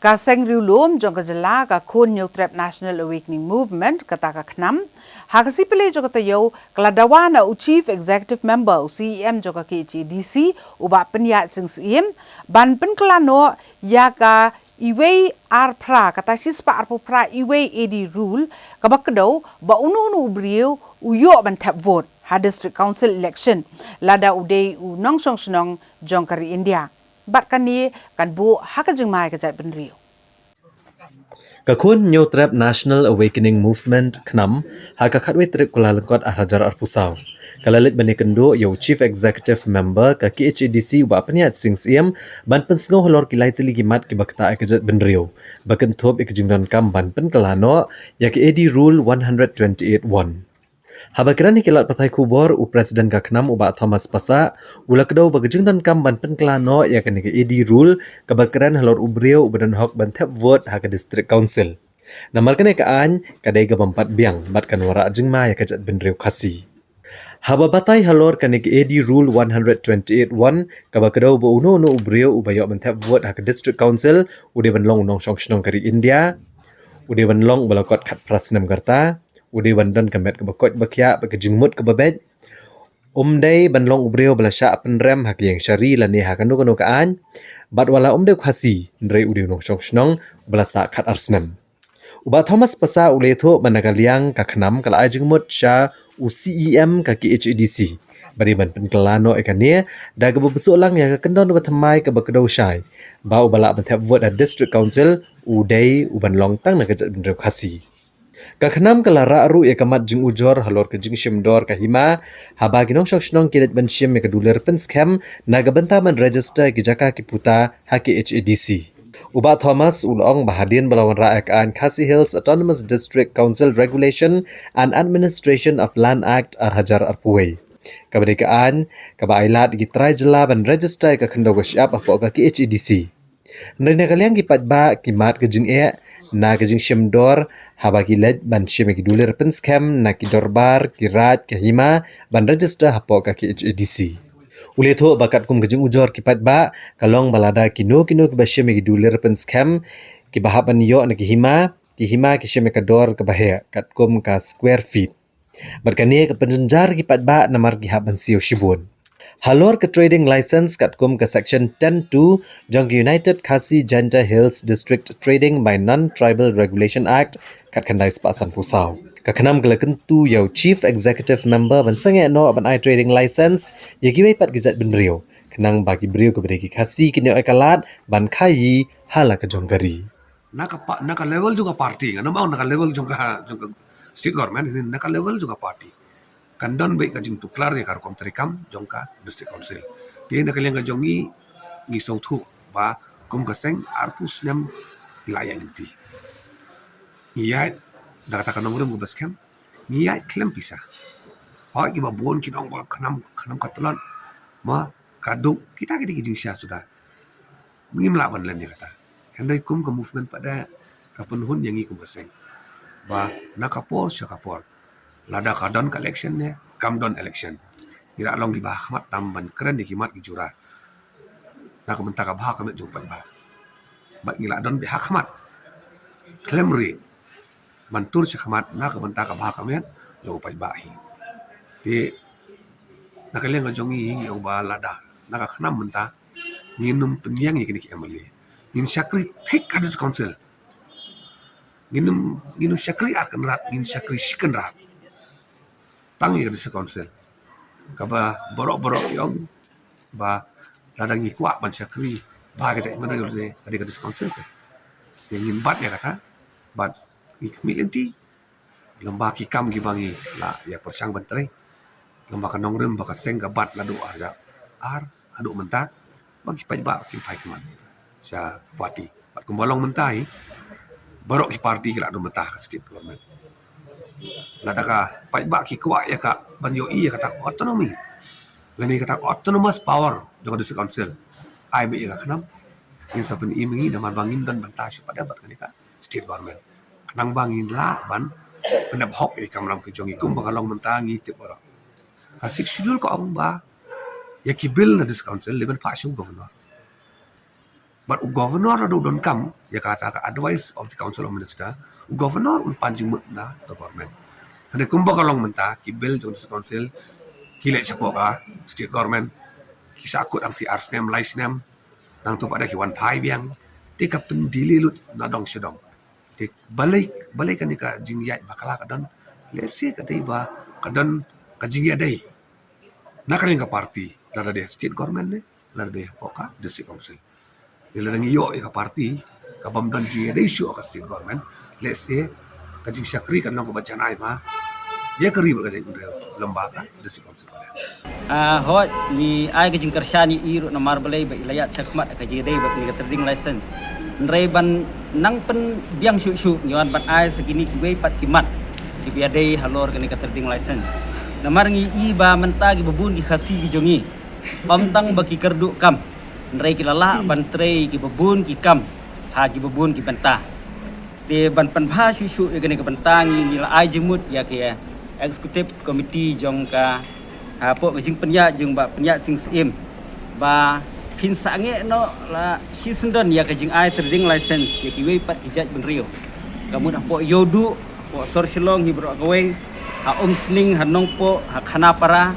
Kaseng riulum jong kajala ka kun nyok trap National Awakening Movement kata ka khnam hakasipele jong kata yo kaladawana u Chief Executive Member u CEM jong ka KHDC uba penyat sing CEM ban pen klano ya ka iwe arpra kata sispa arpra iwe edi rule kabakdo ba unu brio uyo ban tap vote ha district council election lada udei u nong song snong jong kari India bat kani kan bu hakajing mai ka jai ben rio Kakun New Trap National Awakening Movement knam haka khatwe trip kulalengkot ahrajar arpusau kalalit bani kendo yo Chief Executive Member ka KHDC wa paniat sing siem ban pensngo holor kilai tili gimat ki bakta ekajat benrio baken thop ekjingdan kam ban pen kalano ya ki AD Rule 128.1 Habakirani kilat patai kubor u Presiden kaknam uba Thomas Pasa ulakdo bagajing dan kam ban pen klano ya kani ke ED rule kabakiran halor ubreo ubadan hok ban tap vote ha ke district council. Namarkane ka an kadai ga bampat biang bat kan wara jingma ya kajat benreu khasi. Haba batai halor kani ke ED rule 128.1 kabakdo bo uno ubreo ubayo ban tap vote ha ke district council ude ban long nong shong shnong kari India ude ban long balakot khat prasnam karta ude bandan kamet kabakot bakya bakajingmut kababet umdai banlong ubreo balasha penrem hak yang syari lani hakanu kanu kaan bat wala umdai khasi ndrei ude nong chong snong balasa khat arsnam uba Thomas Pasa uletho managaliang kakhnam kala ajingmut sha UCEM ka KHDC bari ban penkelano ekania daga besulang ya kendon bathamai ka bakdo shai ba ubala ban thap vote at district council udai uban long tang nakajat bendreu khasi Kakhnam kalara aru ekamat jing ujor halor ke jing shimdor kahima haba ginong shok shnong kiret ban shim me kaduler pen scam naga banta man register ki jaka ki puta HKHADC Uba Thomas ulong bahadin balawan raak an Khasi Hills Autonomous District Council Regulation and Administration of Land Act arhajar arpuway kabadikaan kabailat gi try jela ban register ka khandog syap apo ka KHADC Nrena kaliang kipat ba kimat ke jing na kajing shimdor haba kilet ban shim ki duler pen scam na ki dorbar ki rat ki hima ban register hapo ka ki HADC uletho bakat kum kajing ujor kipat ba kalong balada kino ki bashim ki duler pen scam ki bahaban yo na ki hima ki shim ka dor ka bahe kat kum ka square feet berkani ke penjenjar kipat ba namar ki haban sio shibun Halor ke trading license kat kum ke section 10.2 jong United Khasi Janja Hills District Trading by Non-Tribal Regulation Act kat kandai sepasan fusau. Kakanam gelaken tu yau Chief Executive Member ban sange no ban I trading license yaki wei pat gejat benrio. Kenang bagi brio ke bereki khasi kini ekalat ban khayi hala ke jonggari. Naka level juga party ngana mau naka level juga state government ini naka level juga party. Kandon baik kajing tuklar ya kar kom terikam jongka district council dia nak kalian kajongi ngi sautu ba kom kaseng arpus nem wilayah inti iya dah kata kanong udah mubas kem iya klem pisah hoi ki babon ki dong ba kanam katulan ma kaduk kita kidi syah sudah mungkin melawan lain dia kata hendai kum ke movement pada kapenhun yang ikum kaseng ba nakapor syakapor lada kadon ke election ne kamdon election ira long di bahmat tamban keren di kimat ki jurah nak mentaka bah kami jumpa bah bak ngila don bi hakmat klemri mantur syakmat nak mentaka bah kami jumpa bah di nak kalian ngajongi yang ba lada nak khnam menta nginum penyang ikini ki amali in syakri take kadis council nginum syakri akan rat ngin syakri shikan rat tangi ke council kaba borok yang ba ladang ikwa ban syakri ba ke cak mana le tadi ke council ke ingin bat ya kata bat ikmilenti lembah kikam gibangi la ya persang bantre lembah kanong rem ba kaseng ka bat ladu arja adu mentak bagi pajba ki pai keman sya party bat kumbalong mentai borok ki party ke ladu mentah ke state government ladaka pajba ki kwa ya ka banyo iya kata autonomy lani kata autonomous power jong district council ai be ya kanam in sapen imingi damar bangin dan bantas pada bat kanika state government kanang bangin la ban pendap hok e kamram ki jongi kum bakalong mentangi tip ora kasik schedule ko ong ba ya ki bill na district council leben pa shu governor but governor adu don kam ya kata ka advice of the council of minister governor un panjing mut na the government ane kumba kalong menta ki bill jong council ki le chapo ka state government ki sakut ang ti arsnem laisnem nang tu pada ki wan phai biang ti ka pendili lut na dong sedong ti balik kan ka jingyat bakala ka don lese ka dei ba ka don ka jingyat dei na ka ka party la de state government ne la de poka district council bila nang iyo ka party ka bamdan ji ratio ka state government let's say ka jing syakri kan nang baca nai ma ya kari ba ka lembaga district council hot ni ai ka jing kersyani iru na marbalay ba ilayat chakmat ka jidai ba ni trading license nrai ban nang pen biang syu nyawan ban ai segini kuwe pat kimat ki biadai halor ka ni trading license namar ngi i ba menta gi babun gi khasi gi jongi pamtang ba ki kerdu kam nrai ki lala ban trei ki babun ki kam ha ki babun ki benta te ban pan pha syu ka ni ka bentang ni la ai jemut ya ke executive committee jong ka po jing penya jing ba penya sing sim ba pin sange no la shi sendon ya ka jing ai trading license ya ki we pat ki jaj ben rio kamu dah po yodu po sor silong hi bro ka we ha sning ha nong po ha khana para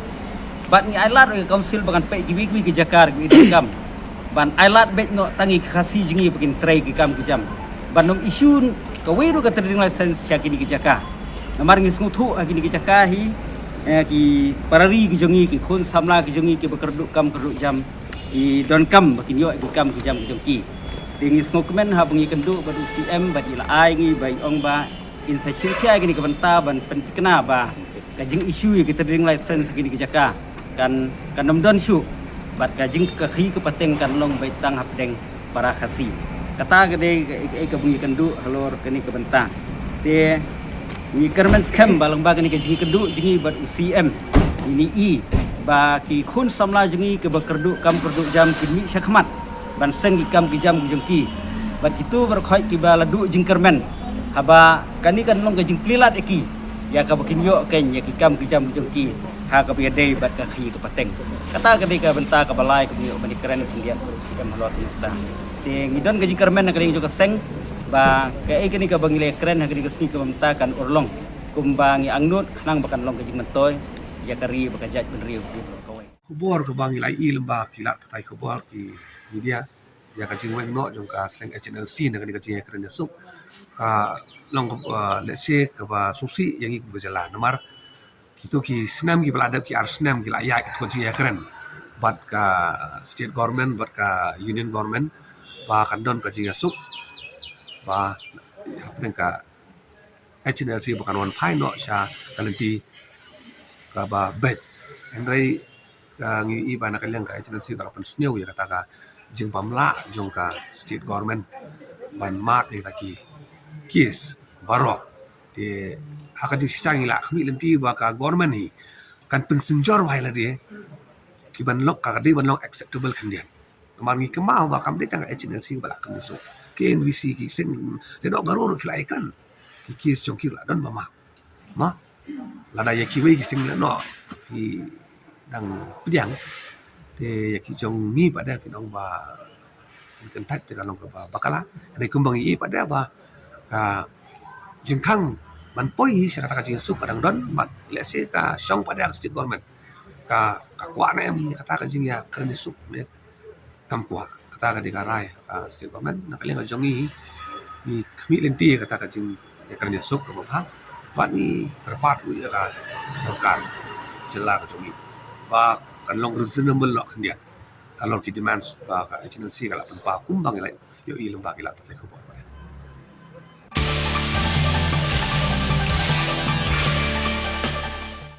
bat ni ailat ke council bagan pe ki wi ki jakar ki dingam ban ailat bet no tangi khasi jingi bikin tray ki kam ki jam ban nom isun ka we ru ka trading license cha ki jaka namar ngi snguthu agini ki jaka hi ki parari ki jongi ki khun samla ki jongi ki bekerdu kam kerdu jam ki don kam bakin yo ki kam ki jam ki jongki tingi sngokmen ha bungi kendu badu CM badi la ai ngi bai ong ba insai silcha gini ka banta ban pentikna ba ka jing isu ki trading license gini ki jaka kan nom don su bat ka jing ka khi ka pateng kan long bai tang hap deng para khasi kata gede ka bungi kendu halor kini ka banta te ni kermen scam balang ba kini ka jingi kendu jingi bat UCM ini i ba ki khun samla jingi ke bekerdu kam kerdu jam kimi syakmat ban seng ki kam ki jam ki jengki bat itu berkhoi ki ba ladu jing kermen haba kani kan long ka jing plilat eki ya ka bakin yo ken ya ki kam ki jam ki jengki ha ka biade bat ka khi ka pateng kata ka ka benta ka balai ka yo bani keren dia UCM halot ta te ngidon ka jing kermen ka jo ka seng ba ka kini ka bangile keren ha ka sni ka benta kan urlong kumbangi angnut nang bakan long ka jing mentoy ya kari bakajaj benriu di kawai kubor ke bangi lai i lemba kilat patai kubor ki media ya ka jing weng no jong ka seng HNLC na ka jing keren sup ka long let's say ka ba susi yang ik berjalan nomor kitu ki senam ki beladab ki arsenam ki layak ko jing keren bat ka state government bat ka union government ba kan don ka jing sup ba hapeng ka HNLC bukan one pai no sha kalenti ka ba bet endrai ngi i bana kaliang ka HNLC ka pan sunyo ya kata ka jing pamla jong ka state government ban mat ni taki kis baro de haka jing sisang ila khmi lenti ba ka government hi kan pensenjor wai la de ki ban lok ka de ban lok acceptable khandian mar ngi kemau ba kam de tang HNLC ba kan so KNVC ki sing de no garoro kilai kan ki kis jong ki la don ba ma lada ya kiwe ki sing no ki dang pidiang te ya ki jong ni pada ki dong ba kan tat te kalong ba bakala ne kumbang i pada ba ka jingkang ban poi sa kata ka jing su kadang don mat le se ka song pada state government ka kwa na em kata ka jing ya kan su me kam kwa kata ka di karai ka state government na kaleng jong i khmi lenti kata ka jing ya kan su ka ba Pak ni berpat ya ka sarkar jela ka jomi ba kan long reasonable lo kan dia kalau ki demands ba ka agency kala pa kumbang lai yo i lomba kila pa ko